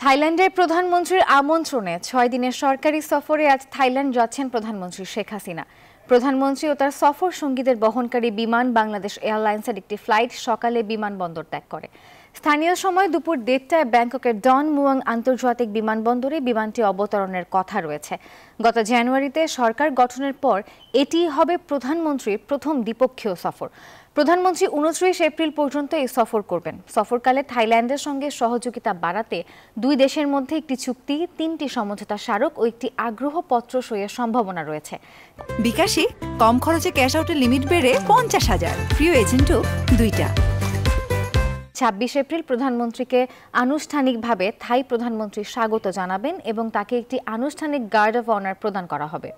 থাইল্যান্ডের প্রধানমন্ত্রীর আমন্ত্রণে ৬ দিনের সরকারি সফরে আজ থাইল্যান্ড যাচ্ছেন প্রধানমন্ত্রী শেখ হাসিনা। প্রধানমন্ত্রী ও তার সফর সঙ্গীদের বহনকারী বিমান বাংলাদেশ এয়ারলাইন্সের একটি ফ্লাইট সকালে বিমানবন্দর ত্যাগ করে। স্থানীয় সময় দুপুর ১:৩০টায় ব্যাংককের ডন মুয়াং আন্তর্জাতিক বিমানবন্দরে বিমানটি অবতরণের কথা রয়েছে। গত জানুয়ারিতে সরকার গঠনের পর এটিই হবে প্রধানমন্ত্রীর প্রথম দ্বিপক্ষীয় সফর। প্রধানমন্ত্রী ২৯ এপ্রিল পর্যন্ত এই সফর করবেন। সফরকালে থাইল্যান্ডের সঙ্গে সহযোগিতা বাড়াতে দুই দেশের মধ্যে একটি চুক্তি, ৩টি সমঝোতা স্মারক ও একটি আগ্রহপত্র সইয়ের সম্ভাবনা রয়েছে। বিকাশে কম খরচে ক্যাশ আউটের লিমিট বেড়ে ৫০,০০০, প্রিয় এজেন্টও ২টা। ২৬ এপ্রিল প্রধানমন্ত্রীকে আনুষ্ঠানিকভাবে থাই প্রধানমন্ত্রী স্বাগত জানাবেন এবং তাকে একটি আনুষ্ঠানিক গার্ড অফ অনার প্রদান করা হবে।